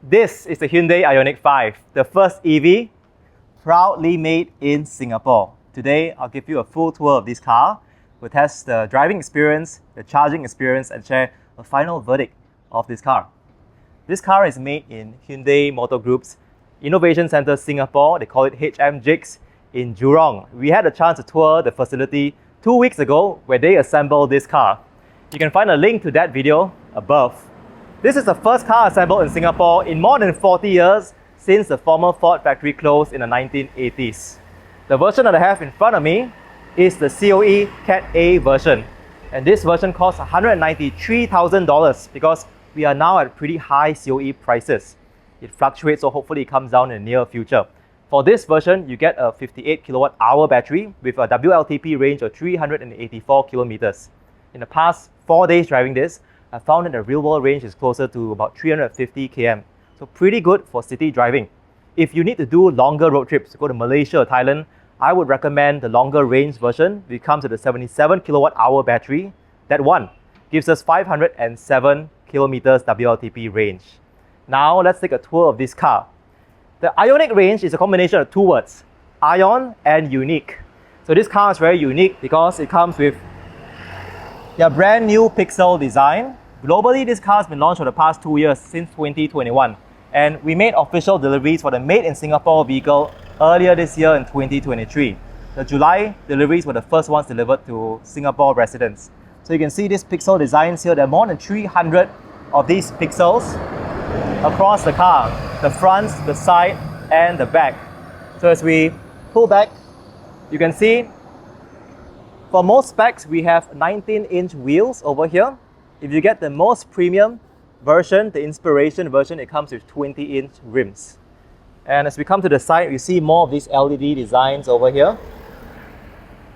This is the Hyundai IONIQ 5, the first EV proudly made in Singapore. Today, I'll give you a full tour of this car. We'll test the driving experience, the charging experience, and share a final verdict of this car. This car is made in Hyundai Motor Group's Innovation Centre Singapore. They call it HMJIX in Jurong. We had a chance to tour the facility 2 weeks ago where they assembled this car. You can find a link to that video above. This is the first car assembled in Singapore in more than 40 years since the former Ford factory closed in the 1980s. The version that I have in front of me is the COE Cat A version. And this version costs $193,000 because we are now at pretty high COE prices. It fluctuates, so hopefully it comes down in the near future. For this version, you get a 58 kilowatt hour battery with a WLTP range of 384 kilometers. In the past 4 days driving this, I found that the real world range is closer to about 350 km. So pretty good for city driving. If you need to do longer road trips, to go to Malaysia or Thailand, I would recommend the longer range version. It comes with a 77 kilowatt hour battery. That one gives us 507 kilometers WLTP range. Now let's take a tour of this car. The IONIQ range is a combination of two words, Ion and Unique. So this car is very unique because it comes with their brand new Pixel design. Globally, this car has been launched for the past 2 years, since 2021. And we made official deliveries for the Made in Singapore vehicle earlier this year in 2023. The July deliveries were the first ones delivered to Singapore residents. So you can see these Pixel designs here. There are more than 300 of these pixels across the car, the front, the side, and the back. So as we pull back, you can see for most specs, we have 19-inch wheels over here. If you get the most premium version, the Inspiration version, it comes with 20-inch rims. And as we come to the side, you see more of these LED designs over here.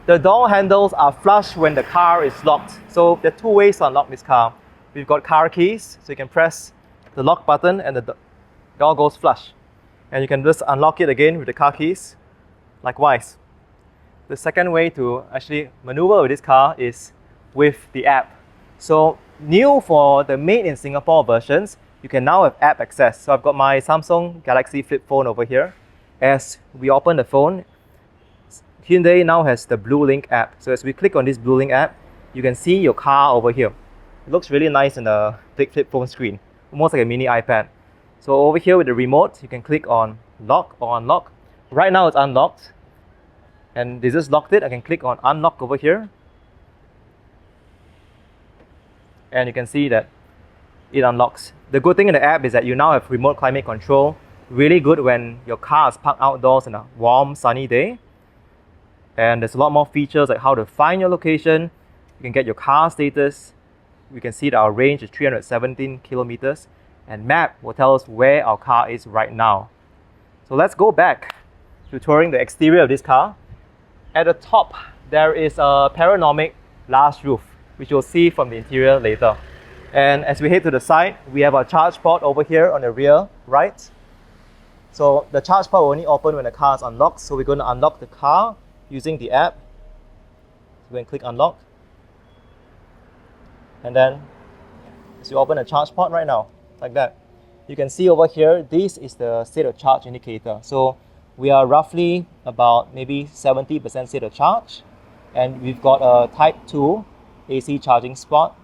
The door handles are flush when the car is locked. So there are two ways to unlock this car. We've got car keys, so you can press the lock button and the door goes flush. And you can just unlock it again with the car keys, likewise. The second way to actually maneuver with this car is with the app. So new for the Made in Singapore versions, you can now have app access. So I've got my Samsung Galaxy flip phone over here. As we open the phone, Hyundai now has the Bluelink app. So as we click on this Bluelink app, you can see your car over here. It looks really nice in the big flip phone screen, almost like a mini iPad. So over here with the remote, you can click on lock or unlock. Right now it's unlocked. And they just locked it. I can click on unlock over here. And you can see that it unlocks. The good thing in the app is that you now have remote climate control. Really good when your car is parked outdoors on a warm, sunny day. And there's a lot more features like how to find your location. You can get your car status. We can see that our range is 317 kilometers. And map will tell us where our car is right now. So let's go back to touring the exterior of this car. At the top, there is a panoramic glass roof, which you'll see from the interior later. And as we head to the side, we have our charge port over here on the rear right. So the charge port will only open when the car is unlocked. So we're going to unlock the car using the app. So we're going to click unlock. And then as you open the charge port right now, like that, you can see over here, this is the state of charge indicator. So we are roughly about maybe 70% state of charge, and we've got a Type 2 AC charging spot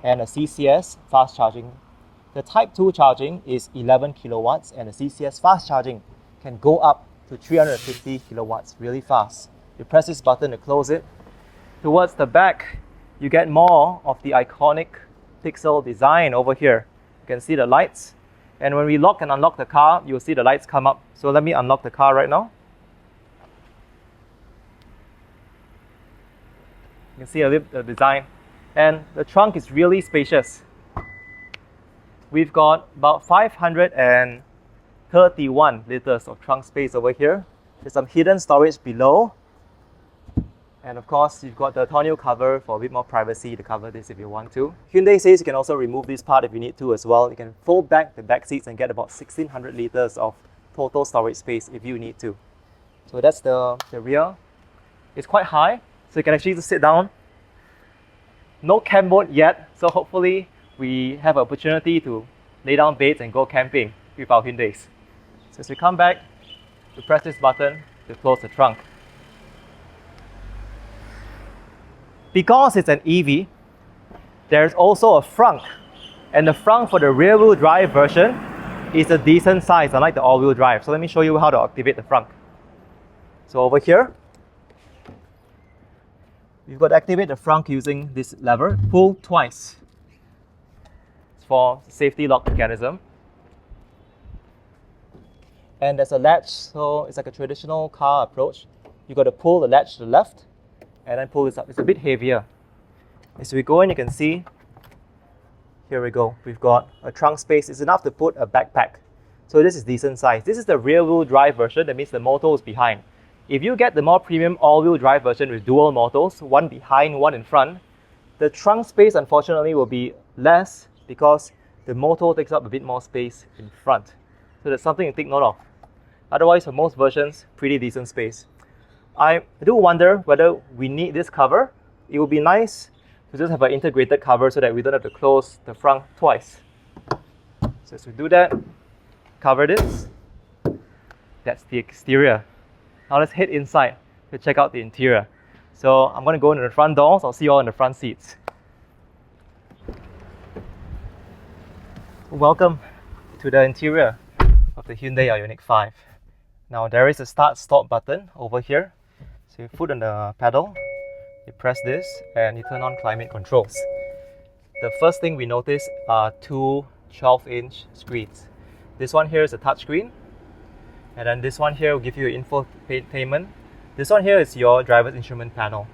and a CCS fast charging. The Type 2 charging is 11 kilowatts and the CCS fast charging can go up to 350 kilowatts really fast. You press this button to close it. Towards the back, you get more of the iconic Pixel design over here. You can see the lights. And when we lock and unlock the car, you'll see the lights come up. So let me unlock the car right now. You can see a little the design. And the trunk is really spacious. We've got about 531 liters of trunk space over here. There's some hidden storage below. And of course, you've got the tonneau cover for a bit more privacy to cover this if you want to. Hyundai says you can also remove this part if you need to as well. You can fold back the back seats and get about 1600 liters of total storage space if you need to. So that's the rear. It's quite high, so you can actually just sit down. No camp mode yet, so hopefully we have an opportunity to lay down beds and go camping. with our Hyundais. So as we come back, we press this button to close the trunk. Because it's an EV, there's also a frunk, and the frunk for the rear-wheel drive version is a decent size, unlike the all-wheel drive. So let me show you how to activate the frunk. So over here, you've got to activate the frunk using this lever. Pull twice. It's for safety lock mechanism. And there's a latch, so it's like a traditional car approach. You've got to pull the latch to the left and then pull this up. It's a bit heavier. As we go in, you can see, here we go. We've got a trunk space. It's enough to put a backpack. So this is decent size. This is the rear-wheel drive version. That means the motor is behind. If you get the more premium all-wheel drive version with dual motors, one behind, one in front, the trunk space unfortunately will be less because the motor takes up a bit more space in front. So that's something to take note of. Otherwise, for most versions, pretty decent space. I do wonder whether we need this cover. It would be nice to just have an integrated cover so that we don't have to close the front twice. So as we do that, cover this. That's the exterior. Now let's head inside to check out the interior. So I'm going to go into the front doors. I'll see you all in the front seats. Welcome to the interior of the Hyundai IONIQ 5. Now there is a start-stop button over here. So you put on the pedal, you press this, and you turn on climate controls. The first thing we notice are two 12-inch screens. This one here is a touchscreen, and then this one here will give you your infotainment. This one here is your driver's instrument panel.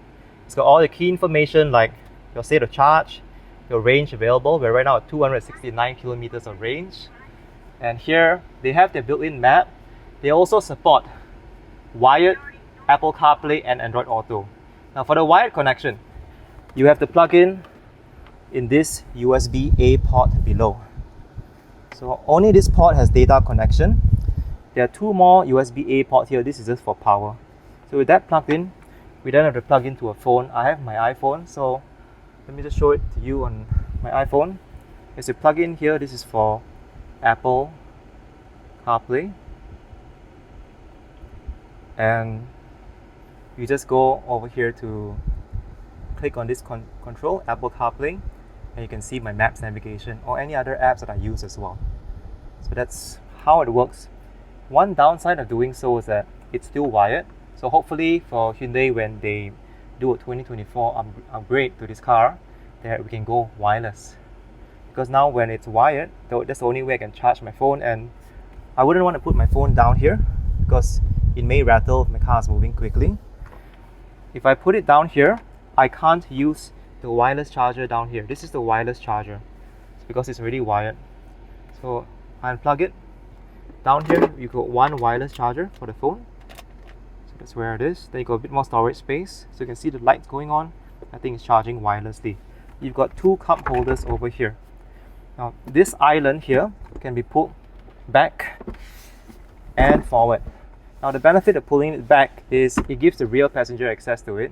It's got all the key information like your state of charge, your range available. We're right now at 269 kilometers of range. And here they have their built-in map. They also support wired Apple CarPlay and Android Auto. Now for the wired connection, you have to plug in this USB-A port below. So only this port has data connection. There are two more USB-A ports here. This is just for power. So with that plugged in, we then have to plug into a phone. I have my iPhone, so let me just show it to you on my iPhone. As you plug in here, this is for Apple CarPlay. And you just go over here to click on this control, Apple CarPlay, and you can see my Maps navigation or any other apps that I use as well. So that's how it works. One downside of doing so is that it's still wired. So hopefully for Hyundai, when they do a 2024 upgrade to this car, that we can go wireless. Because now when it's wired, that's the only way I can charge my phone, and I wouldn't want to put my phone down here because it may rattle if my car is moving quickly. If I put it down here, I can't use the wireless charger down here. This is the wireless charger. It's because it's already wired. So I unplug it. Down here, you got one wireless charger for the phone. So that's where it is. Then you got a bit more storage space. So you can see the lights going on. I think it's charging wirelessly. You've got two cup holders over here. Now this island here can be pulled back and forward. Now the benefit of pulling it back is it gives the rear passenger access to it,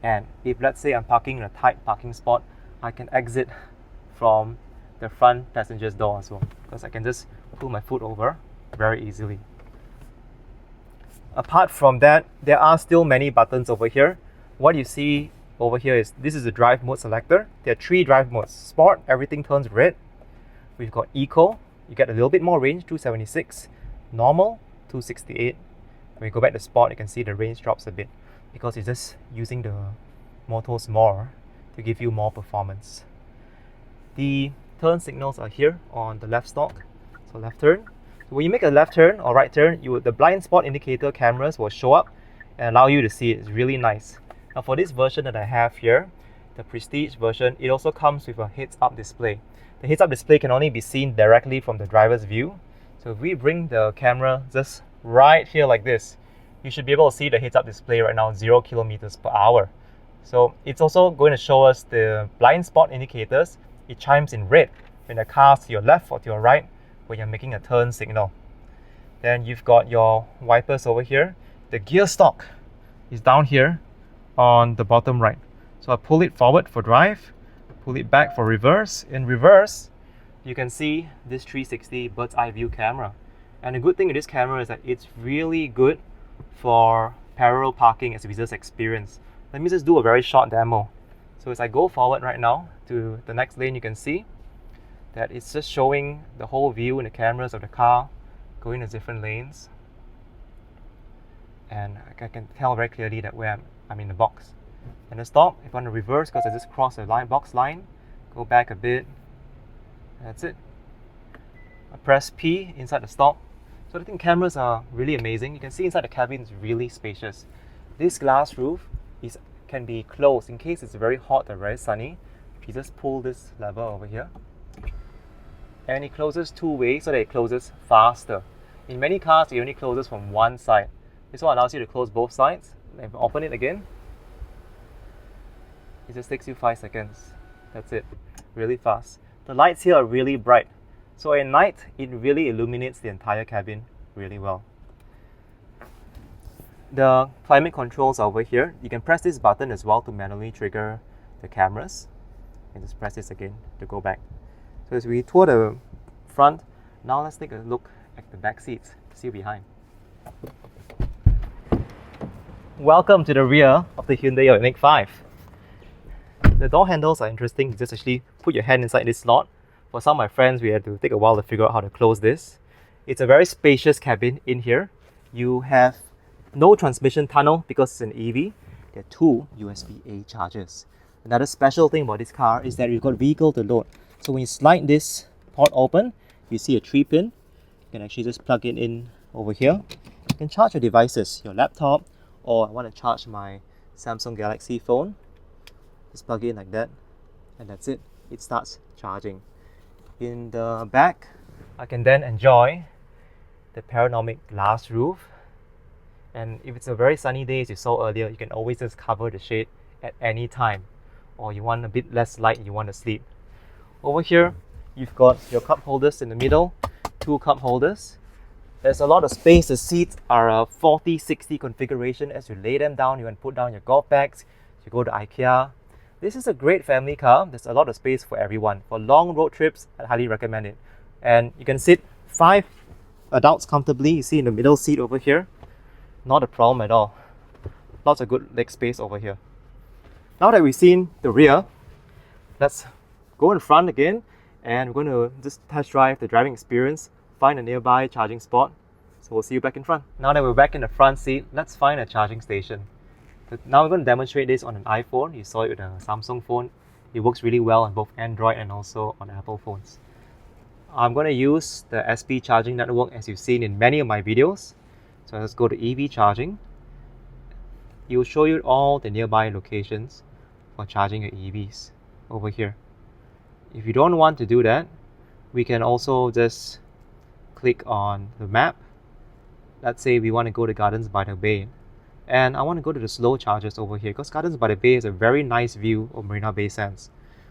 and if let's say I'm parking in a tight parking spot, I can exit from the front passenger's door as well, because I can just pull my foot over very easily. Apart from that, there are still many buttons over here. What you see over here is this is the drive mode selector. There are three drive modes. Sport, everything turns red. We've got Eco, you get a little bit more range, 276. Normal, 268. When you go back to Sport, you can see the range drops a bit because it's just using the motors more to give you more performance. The turn signals are here on the left stalk. So left turn. So when you make a left turn or right turn, the blind spot indicator cameras will show up and allow you to see it. It's really nice. Now for this version that I have here, the Prestige version, it also comes with a heads-up display. The heads-up display can only be seen directly from the driver's view. So if we bring the camera just right here like this, you should be able to see the heads-up display right now, 0 kilometers per hour. So it's also going to show us the blind spot indicators. It chimes in red when the car's to your left or to your right when you're making a turn signal. Then you've got your wipers over here. The gear stalk is down here on the bottom right. So I pull it forward for drive, pull it back for reverse. In reverse, you can see this 360 bird's eye view camera. And the good thing with this camera is that it's really good for parallel parking as a visitor's experience. Let me just do a very short demo. So as I go forward right now to the next lane, you can see that it's just showing the whole view in the cameras of the car going to different lanes. And I can tell very clearly that where I'm in the box. And the stop, if I want to reverse, because I just crossed the box line, go back a bit, that's it. I press P inside the stop. So I think cameras are really amazing. You can see inside the cabin is really spacious. This glass roof can be closed in case it's very hot or very sunny. You just pull this lever over here. And it closes two ways so that it closes faster. In many cars, it only closes from one side. This one allows you to close both sides. If I open it again, it just takes you 5 seconds. That's it. Really fast. The lights here are really bright. So at night, it really illuminates the entire cabin really well. The climate controls are over here. You can press this button as well to manually trigger the cameras. And just press this again to go back. So as we tour the front, now let's take a look at the back seats to see behind. Welcome to the rear of the Hyundai IONIQ 5. The door handles are interesting. You just actually put your hand inside this slot. For some of my friends, we had to take a while to figure out how to close this. It's a very spacious cabin in here. You have no transmission tunnel because it's an EV. There are two USB-A chargers. Another special thing about this car is that you've got vehicle to load. So when you slide this port open, you see a 3-pin. You can actually just plug it in over here. You can charge your devices, your laptop, or I want to charge my Samsung Galaxy phone. Just plug it in like that, and that's it. It starts charging. In the back, I can then enjoy the panoramic glass roof. And if it's a very sunny day, as you saw earlier, you can always just cover the shade at any time. Or you want a bit less light and you want to sleep. Over here, you've got your cup holders in the middle, 2 cup holders. There's a lot of space. The seats are a 40-60 configuration. As you lay them down, you can put down your golf bags. You go to IKEA. This is a great family car. There's a lot of space for everyone. For long road trips, I highly recommend it. And you can sit 5 adults comfortably. You see in the middle seat over here. Not a problem at all. Lots of good leg space over here. Now that we've seen the rear, let's go in front again. And we're going to just test drive the driving experience. Find a nearby charging spot. So we'll see you back in front. Now that we're back in the front seat, let's find a charging station. Now we're going to demonstrate this on an iPhone. You saw it with a Samsung phone. It works really well on both Android and also on Apple phones. I'm going to use the SP charging network as you've seen in many of my videos. So let's go to EV charging. It will show you all the nearby locations for charging your EVs over here. If you don't want to do that, we can also just click on the map. Let's say we want to go to Gardens by the Bay. And I want to go to the slow chargers over here because Gardens by the Bay is a very nice view of Marina Bay Sands.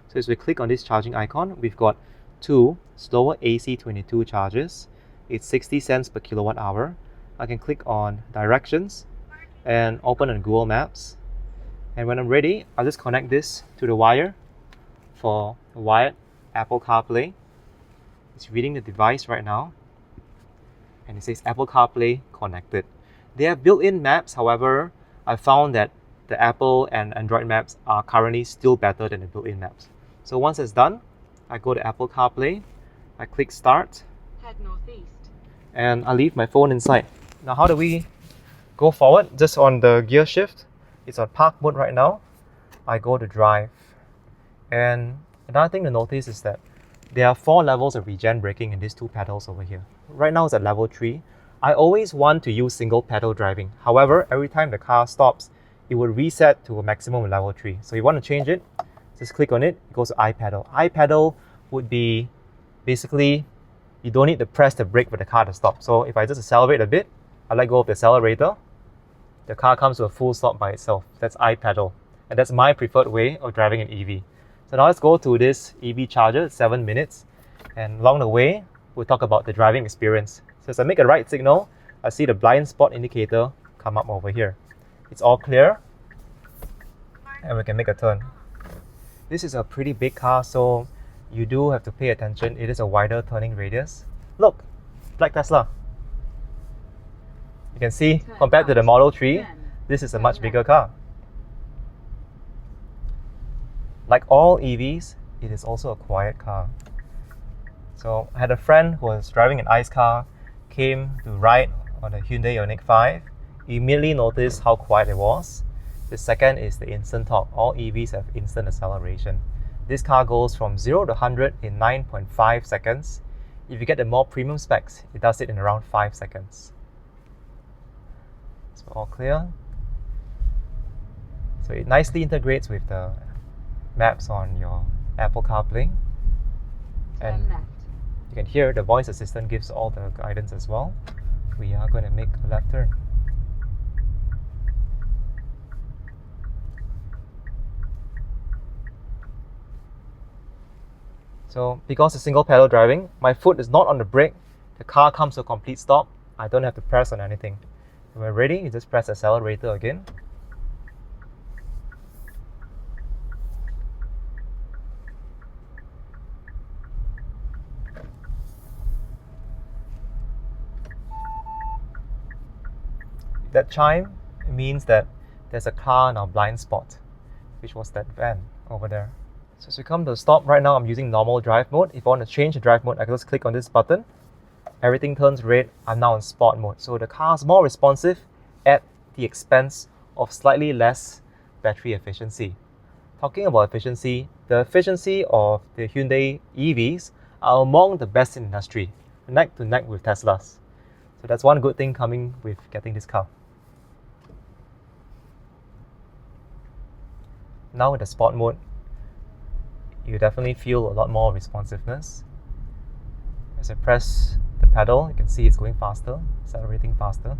So as we click on this charging icon, we've got 2 slower AC22 chargers. It's 60 cents per kilowatt hour. I can click on directions and open on Google Maps. And when I'm ready, I'll just connect this to the wire for wired Apple CarPlay. It's reading the device right now. And it says Apple CarPlay connected. They have built-in maps, however, I found that the Apple and Android maps are currently still better than the built-in maps. So once it's done, I go to Apple CarPlay, I click Start, head northeast, and I leave my phone inside. Now how do we go forward? Just on the gear shift, it's on park mode right now. I go to drive. And another thing to notice is that there are 4 levels of regen braking in these 2 pedals over here. Right now it's at level 3. I always want to use single pedal driving. However, every time the car stops, it will reset to a maximum level 3. So you want to change it, just click on it, it goes to iPedal. iPedal would be basically, you don't need to press the brake for the car to stop. So if I just accelerate a bit, I let go of the accelerator, the car comes to a full stop by itself. That's iPedal. And that's my preferred way of driving an EV. So now let's go to this EV charger, 7 minutes. And along the way, we'll talk about the driving experience. So as I make a right signal, I see the blind spot indicator come up over here. It's all clear, and we can make a turn. This is a pretty big car, so you do have to pay attention. It is a wider turning radius. Look, black Tesla. You can see, compared to the Model 3, this is a much bigger car. Like all EVs, it is also a quiet car. So I had a friend who was driving an ICE car, came to ride on the Hyundai IONIQ 5, immediately noticed how quiet it was. The second is the instant torque. All EVs have instant acceleration. This car goes from 0 to 100 in 9.5 seconds. If you get the more premium specs, it does it in around 5 seconds. So all clear. So it nicely integrates with the maps on your Apple CarPlay. And you can hear the voice assistant gives all the guidance as well. We are going to make a left turn. So because it's single pedal driving, my foot is not on the brake. The car comes to a complete stop. I don't have to press on anything. When we're ready, you just press the accelerator again. That chime means that there's a car in our blind spot, which was that van over there. So as we come to a stop, right now I'm using normal drive mode. If I want to change the drive mode, I can just click on this button. Everything turns red. I'm now in sport mode. So the car is more responsive at the expense of slightly less battery efficiency. Talking about efficiency, the efficiency of the Hyundai EVs are among the best in the industry, neck to neck with Teslas. So that's one good thing coming with getting this car. Now in the sport mode, you definitely feel a lot more responsiveness. As I press the pedal, you can see it's going faster, accelerating faster.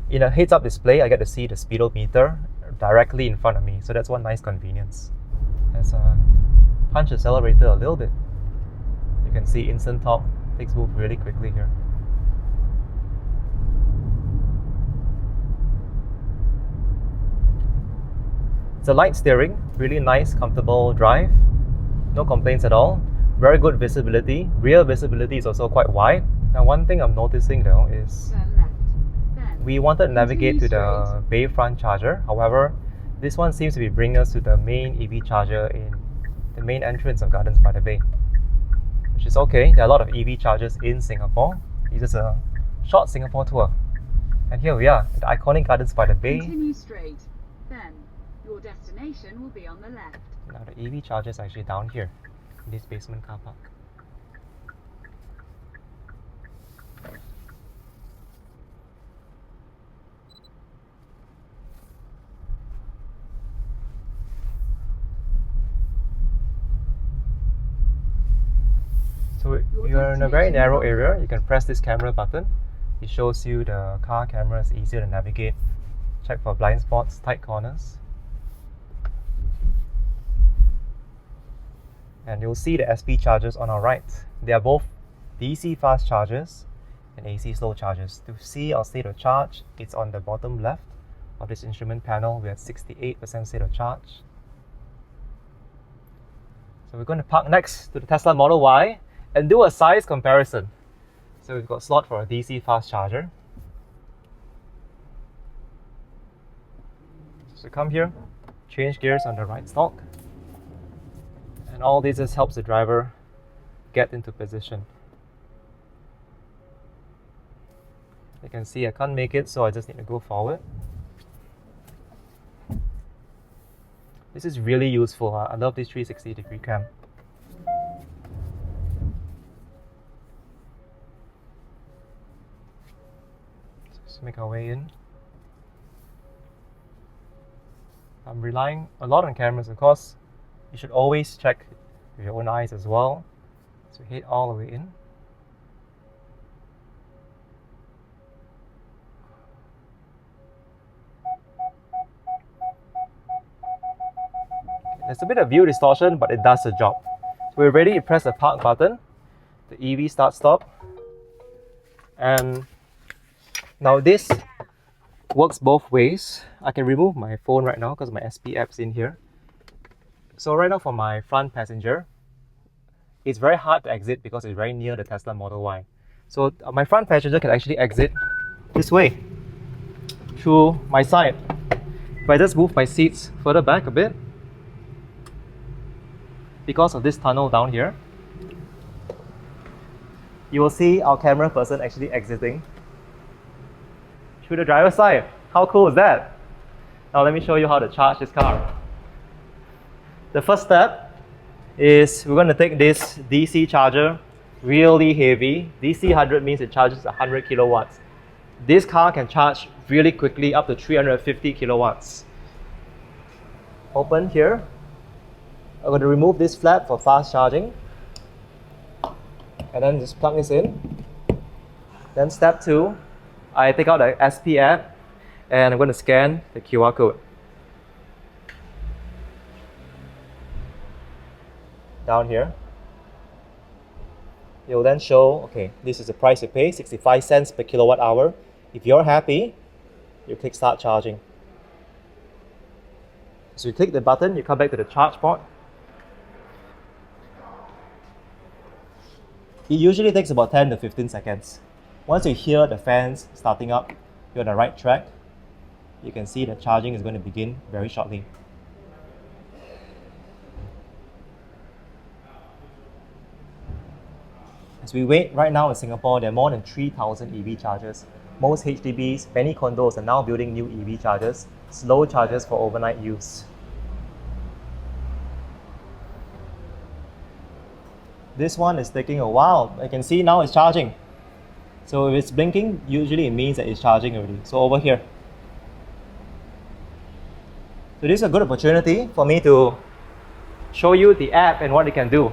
In a heads-up display, I get to see the speedometer directly in front of me, so that's one nice convenience. As I punch the accelerator a little bit, you can see instant torque. Things move really quickly here. It's a light steering, really nice, comfortable drive. No complaints at all. Very good visibility. Rear visibility is also quite wide. Now one thing I'm noticing though is we wanted to navigate to the Bayfront charger. However, this one seems to be bringing us to the main EV charger in the main entrance of Gardens by the Bay, which is okay. There are a lot of EV chargers in Singapore. This is a short Singapore tour. And here we are at the iconic Gardens by the Bay. Continue straight, then your destination will be on the left. Now the EV charger is actually down here in this basement car park. So you're in a very narrow area. You can press this camera button. It shows you the car camera is easier to navigate. Check for blind spots, tight corners. And you'll see the SP chargers on our right. They are both DC fast chargers and AC slow chargers. To see our state of charge, it's on the bottom left of this instrument panel. We're at 68% state of charge. So we're going to park next to the Tesla Model Y and do a size comparison. So we've got a slot for a DC fast charger. So come here, change gears on the right stalk. And all this just helps the driver get into position. You can see I can't make it, so I just need to go forward. This is really useful. I love this 360-degree cam. So let's make our way in. I'm relying a lot on cameras, of course. You should always check with your own eyes as well. So head all the way in. There's a bit of view distortion, but it does the job. So we're ready to press the park button. The EV start stop. And now this works both ways. I can remove my phone right now because my SP app's in here. So right now for my front passenger, it's very hard to exit because it's very near the Tesla Model Y. So my front passenger can actually exit this way, through my side. If I just move my seats further back a bit, because of this tunnel down here, you will see our camera person actually exiting through the driver's side. How cool is that? Now let me show you how to charge this car. The first step is we're going to take this DC charger, really heavy. DC 100 means it charges 100 kilowatts. This car can charge really quickly, up to 350 kilowatts. Open here. I'm going to remove this flap for fast charging. And then just plug this in. Then step 2, I take out the SP app and I'm going to scan the QR code. Down here. It will then show, okay, this is the price you pay, 65 cents per kilowatt hour. If you're happy, you click start charging. So you click the button, you come back to the charge port. It usually takes about 10 to 15 seconds. Once you hear the fans starting up, you're on the right track. You can see that charging is going to begin very shortly. As we wait, right now in Singapore, there are more than 3,000 EV chargers. Most HDBs, many condos are now building new EV chargers, slow chargers for overnight use. This one is taking a while. I can see now it's charging. So if it's blinking, usually it means that it's charging already. So over here. So this is a good opportunity for me to show you the app and what it can do.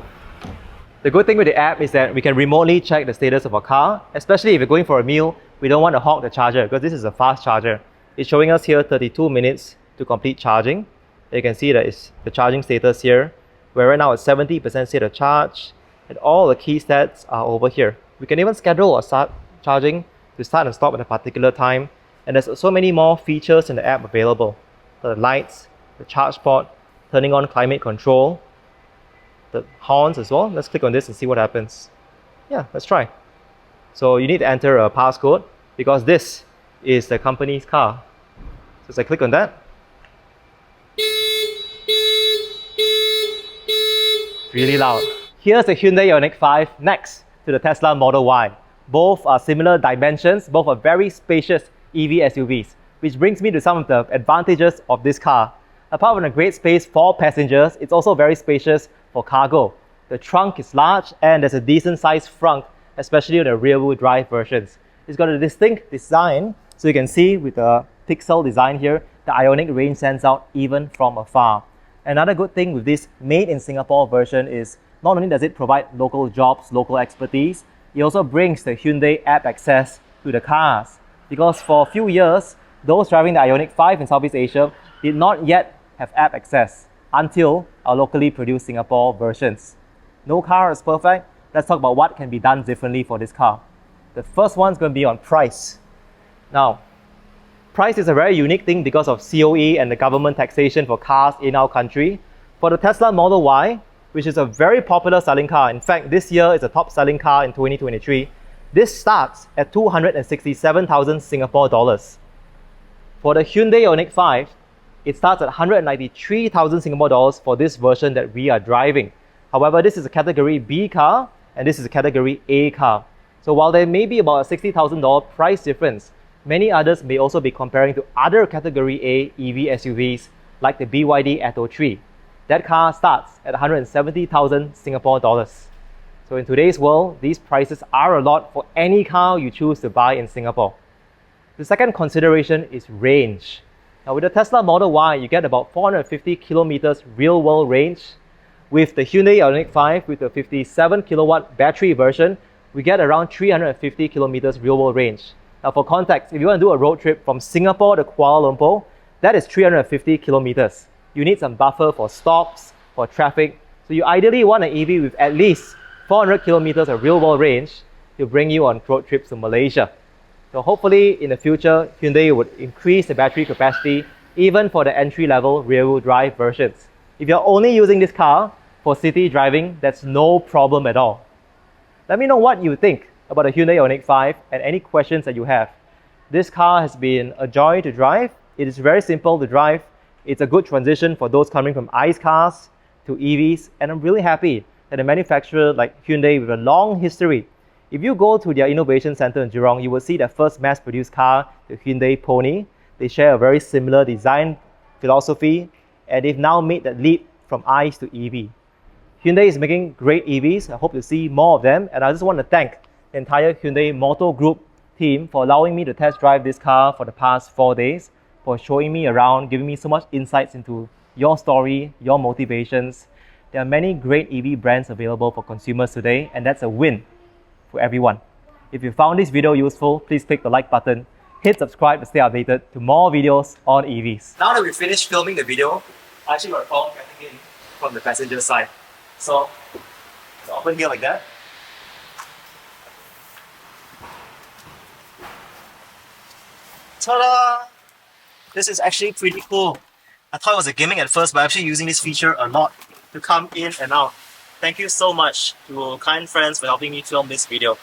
The good thing with the app is that we can remotely check the status of our car, especially if you're going for a meal. We don't want to hog the charger because this is a fast charger. It's showing us here 32 minutes to complete charging. You can see that it's the charging status here, where right now it's 70% state of charge, and all the key stats are over here. We can even schedule or start charging to start and stop at a particular time, and there's so many more features in the app available. The lights, the charge port, turning on climate control, the horns as well. Let's click on this and see what happens. Yeah, let's try. So you need to enter a passcode because this is the company's car. So as I click on that, really loud. Here's the Hyundai IONIQ 5 next to the Tesla Model Y. Both are similar dimensions, both are very spacious EV SUVs, which brings me to some of the advantages of this car. Apart from the great space for passengers, it's also very spacious for cargo. The trunk is large and there's a decent sized front, especially on the rear-wheel drive versions. It's got a distinct design, so you can see with the pixel design here, the IONIQ range stands out even from afar. Another good thing with this made in Singapore version is not only does it provide local jobs, local expertise, it also brings the Hyundai app access to the cars. Because for a few years, those driving the IONIQ 5 in Southeast Asia did not yet have app access until our locally produced Singapore versions. No car is perfect. Let's talk about what can be done differently for this car. The first one's going to be on price. Now, price is a very unique thing because of COE and the government taxation for cars in our country. For the Tesla Model Y, which is a very popular selling car, in fact, this year is a top selling car in 2023, this starts at 267,000 Singapore dollars. For the Hyundai IONIQ 5, it starts at 193,000 Singapore dollars for this version that we are driving. However, this is a category B car and this is a category A car. So while there may be about a $60,000 price difference, many others may also be comparing to other category A EV SUVs like the BYD Atto 3. That car starts at 170,000 Singapore dollars. So in today's world, these prices are a lot for any car you choose to buy in Singapore. The second consideration is range. Now with the Tesla Model Y, you get about 450 kilometers real-world range. With the Hyundai IONIQ 5 with the 57 kilowatt battery version, we get around 350 kilometers real-world range. Now for context, if you want to do a road trip from Singapore to Kuala Lumpur, that is 350 kilometers. You need some buffer for stops, for traffic. So you ideally want an EV with at least 400 kilometers of real-world range to bring you on road trips to Malaysia. So hopefully in the future, Hyundai would increase the battery capacity even for the entry-level rear-wheel drive versions. If you're only using this car For city driving, that's no problem at all. Let me know what you think about the Hyundai IONIQ 5 and any questions that you have. This car has been a joy to drive. It is very simple to drive. It's a good transition for those coming from ICE cars to EVs, and I'm really happy that a manufacturer like Hyundai with a long history, if you go to their innovation center in Jurong, you will see their first mass-produced car, the Hyundai Pony. They share a very similar design philosophy, and they've now made that leap from ICE to EV. Hyundai is making great EVs. I hope to see more of them, and I just want to thank the entire Hyundai Motor Group team for allowing me to test drive this car for the past 4 days, for showing me around, giving me so much insights into your story, your motivations. There are many great EV brands available for consumers today, and that's a win for everyone. If you found this video useful, please click the like button, hit subscribe to stay updated to more videos on EVs. Now that we finished filming the video, I actually got a call getting in from the passenger side. So, it's open here like that. Ta-da! This is actually pretty cool. I thought it was a gimmick at first, but I'm actually using this feature a lot to come in and out. Thank you so much to kind friends for helping me film this video.